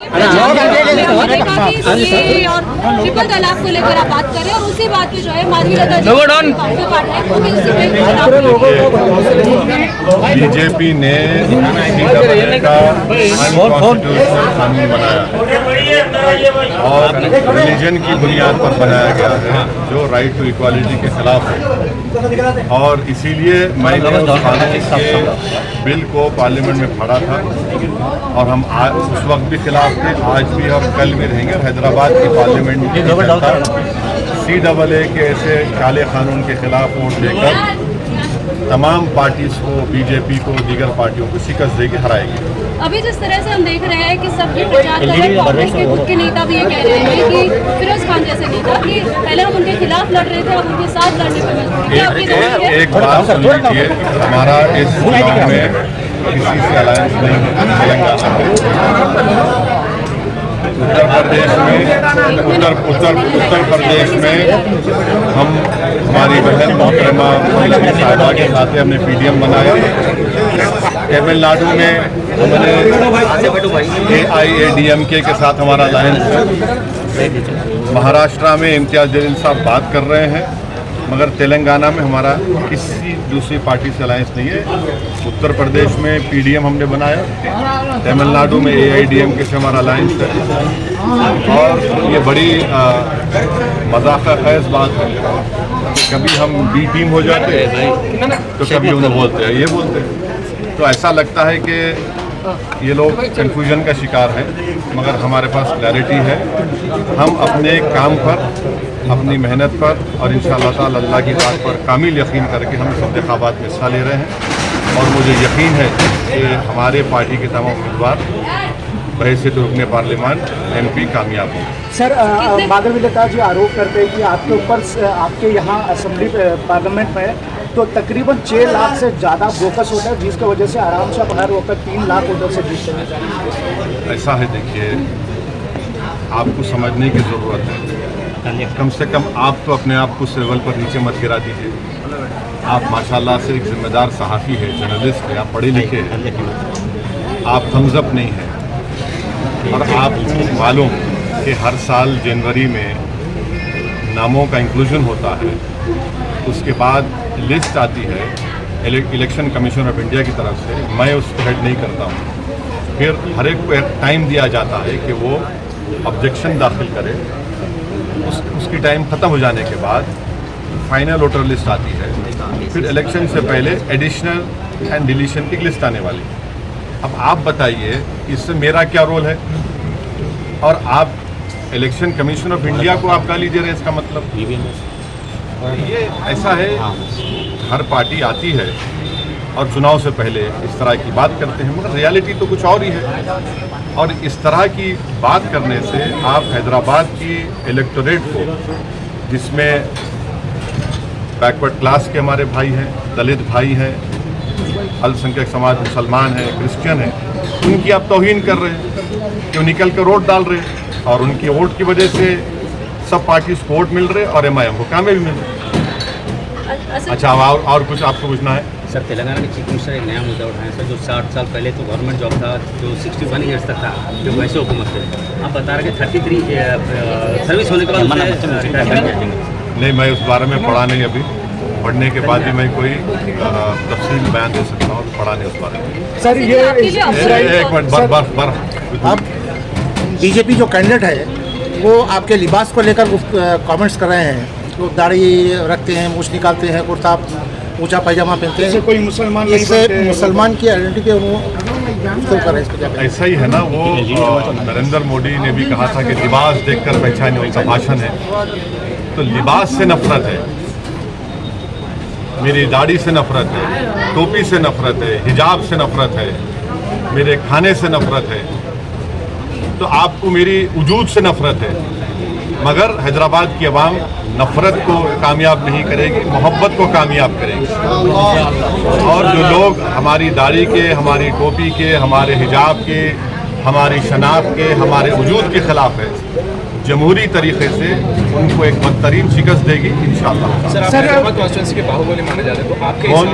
Triple तलाक को लेकर आप बात कर रहे हैं और उसी बात पे जो है माधवी लता बीजेपी ने का अनकॉन्स्टिट्यूशनल कानून बनाया और रिलीजन की बुनियाद पर बनाया गया है जो राइट टू इक्वालिटी के खिलाफ है। और इसीलिए मैंने उस कानून के बिल को पार्लियामेंट में पढ़ा था और हम उस वक्त भी खिलाफ थे, आज भी और कल भी रहेंगे। हैदराबाद की पार्लियामेंट की जनता CAA के ऐसे काले कानून के खिलाफ वोट देकर तमाम पार्टीज को, बीजेपी को, दीगर पार्टियों को शिकस्त देकर हराएगी। अभी जिस तरह से हम देख रहे हैं कि सबके प्रचार कर रहे हैं, कांग्रेस के खुद के नेता भी ये कह रहे हैं कि फिरोज खान जैसे नेता कि पहले हम उनके खिलाफ लड़ रहे थे, अब उनके साथ लड़ने पर मजबूर हैं। एक बात सुन लीजिए, हमारा इस चुनाव में किसी से अलायंस नहीं है। उत्तर प्रदेश में हम हमारी बहन मोहतरमा साहिबा के साथ हमने PDM बनाया। तमिलनाडु में हमने AIADMK के साथ हमारा अलायंस है। महाराष्ट्र में इम्तियाज जलील साहब बात कर रहे हैं, मगर तेलंगाना में हमारा किसी दूसरी पार्टी से अलायंस नहीं है। उत्तर प्रदेश में PDM हमने बनाया, तमिलनाडु में AIADMK से हमारा अलायंस है। और ये बड़ी मजाक खैज बात है कि कभी हम B टीम हो जाते हैं तो कभी उन्हें बोलते हैं, ये बोलते हैं। तो ऐसा लगता है कि ये लोग कन्फ्यूजन का शिकार हैं, मगर हमारे पास क्लैरिटी है। हम अपने काम पर, अपनी मेहनत पर और इंशाअल्लाह ताला अल्लाह की बात पर कामिल यकीन करके हम इस इंतखाबात में हिस्सा ले रहे हैं। और मुझे यकीन है कि हमारे पार्टी के तमाम उम्मीदवार बहैसियत रुकने पार्लियामान MP कामयाब होंगे। सर, माधवी लता जी आरोप करते हैं कि आपके ऊपर, आपके यहाँ असेंबली पार्लियामेंट में तो तकरीबन 6 लाख से ज़्यादा बोकस होता है, जिसकी वजह से आराम से अपना वक्त 3 लाख उधर से जीतते हैं। ऐसा है, देखिए, आपको समझने की ज़रूरत है। कम से कम आप तो अपने आप को इस लेवल पर नीचे मत गिरा दीजिए। आप माशाल्लाह से एक जिम्मेदार सहाफ़ी है, जर्नलिस्ट है, आप पढ़े लिखे हैं, आप थम्सअप नहीं हैं। और आपको मालूम कि हर साल जनवरी में नामों का इंक्लूजन होता है, उसके बाद लिस्ट आती है इलेक्शन कमीशन ऑफ इंडिया की तरफ से, मैं उसको हेड नहीं करता हूँ। फिर हर एक को एक टाइम दिया जाता है कि वो ऑब्जेक्शन दाखिल करे। उसकी टाइम ख़त्म हो जाने के बाद फाइनल वोटर लिस्ट आती है। फिर इलेक्शन से पहले एडिशनल एंड डिलीशन की लिस्ट आने वाली है। अब आप बताइए इससे मेरा क्या रोल है? और आप इलेक्शन कमीशन ऑफ इंडिया को आप गाली दे रहे हैं, इसका मतलब ये ऐसा है। हर पार्टी आती है और चुनाव से पहले इस तरह की बात करते हैं, मगर रियलिटी तो कुछ और ही है। और इस तरह की बात करने से आप हैदराबाद की इलेक्टोरेट को, जिसमें बैकवर्ड क्लास के हमारे भाई हैं, दलित भाई हैं, अल्पसंख्यक समाज, मुसलमान हैं, क्रिश्चियन हैं, उनकी आप तौहीन कर रहे हैं कि वो निकल कर वोट डाल रहे हैं। और उनके वोट की वजह से सब पार्टीज को वोट मिल रहे और MIM को कामयाबी मिल रही। अच्छा, और कुछ आपको पूछना है? सर, तेलंगाना के चीफ मिनिस्टर एक नया मुद्दा उठाए सर, जो 60 साल पहले तो गवर्नमेंट जॉब था, जो 61 ईयर्स तक था, जो वैसे हुकूमत थे। आप बता रहे कि 33 सर्विस होने के बाद नहीं, मैं उस बारे में पढ़ा नहीं। अभी पढ़ने के बाद भी मैं कोई तफसील बयान दे सकता हूँ, पढ़ा नहीं उस बारे में। सर, ये एक मिनट, आप बीजेपी जो कैंडिडेट है वो आपके लिबास को लेकर कमेंट्स कर रहे हैं। वो दाढ़ी रखते हैं, मूछ निकालते हैं, कुर्ता ऊंचा पैजामा पहनते हैं, कोई मुसलमान, इससे मुसलमान की आइडेंटिटी कर रहे हैं। ऐसा ही है ना, वो नरेंद्र मोदी ने भी कहा था कि लिबास देखकर पहचाने, उनका भाषण है। तो लिबास से नफरत है, मेरी दाढ़ी से नफरत है, टोपी से नफरत है, हिजाब से नफरत है, मेरे खाने से नफरत है, तो आपको मेरी वजूद से नफरत है। मगर हैदराबाद की आवाम नफरत को कामयाब नहीं करेगी, मोहब्बत को कामयाब करेगी। और जो लोग हमारी दाढ़ी के, हमारी टोपी के, हमारे हिजाब के, हमारी शनाख्त के, हमारे वजूद के खिलाफ है, जमहूरी तरीके से उनको एक बदतरीन शिकस्त देगी इंशाअल्लाह। सर, कॉन्स्टिट्यूंसी के बाहुबली माने जाते हैं, तो आपके कौन,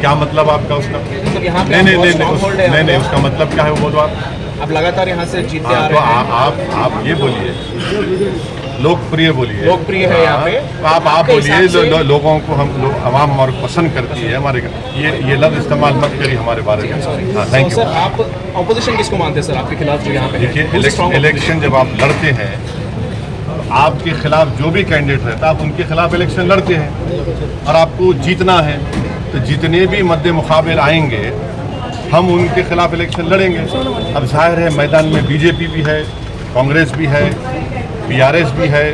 क्या मतलब आपका उसका? मतलब यहाँ नहीं, उसका मतलब क्या है वो बोलो आप। आप लगातार यहाँ से जीतते आ हाँ, तो रहे हैं, आप ये बोलिए, लोकप्रिय बोलिए, लोकप्रिय है यहाँ पे। आप आपके बोलिए हिसाब से- लोगों को आवाम हमारे पसंद करती है हमारे, ये लफ्ज़ इस्तेमाल मत करिए हमारे बारे में। हाँ, थैंक सर यू। आप ऑपोजिशन किसको मानते हैं सर आपके खिलाफ जो यहाँ पे है? देखिए, Who's the strong इलेक्शन जब आप लड़ते हैं, आपके खिलाफ जो भी कैंडिडेट रहता है आप उनके खिलाफ इलेक्शन लड़ते हैं और आपको जीतना है, तो जितने भी मद्दे मुकाबिल आएंगे हम उनके खिलाफ इलेक्शन लड़ेंगे। अब जाहिर है मैदान में बीजेपी भी है, कांग्रेस भी है, बीआरएस भी है,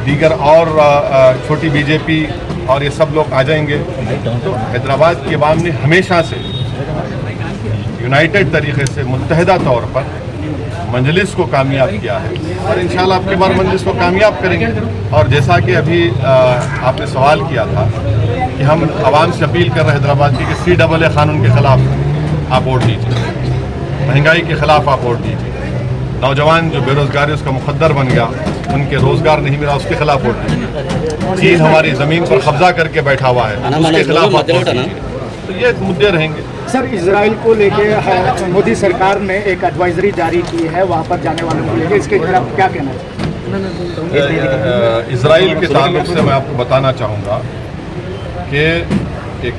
दीगर और छोटी बीजेपी और ये सब लोग आ जाएंगे। तो हैदराबाद की आवाम ने हमेशा से यूनाइटेड तरीके से मुत्तहिदा तौर पर मंजलिस को कामयाब किया है और इंशाल्लाह आपके बार मंजलिस को कामयाब करेंगे। और जैसा कि अभी आपने सवाल किया था कि हम आवाम से अपील कर रहे हैं हैदराबाद की कि CAA कानून के ख़िलाफ़ आप वोट दीजिए, महंगाई के ख़िलाफ़ आप वोट दीजिए, नौजवान जो बेरोज़गारी उसका मुकद्दर बन गया, उनके रोज़गार नहीं मिला, उसके खिलाफ वोट दीजिए, चीन हमारी ज़मीन पर कब्जा करके बैठा हुआ है, उसके खिलाफ आप वोट दीजिए। तो ये मुद्दे रहेंगे। सर, इजराइल को लेके मोदी सरकार ने एक एडवाइजरी जारी की है वहाँ पर जाने वालों को लेकर, इसके खिलाफ क्या कहना है? इजराइल के ताल्लुक से मैं आपको बताना चाहूँगा कि एक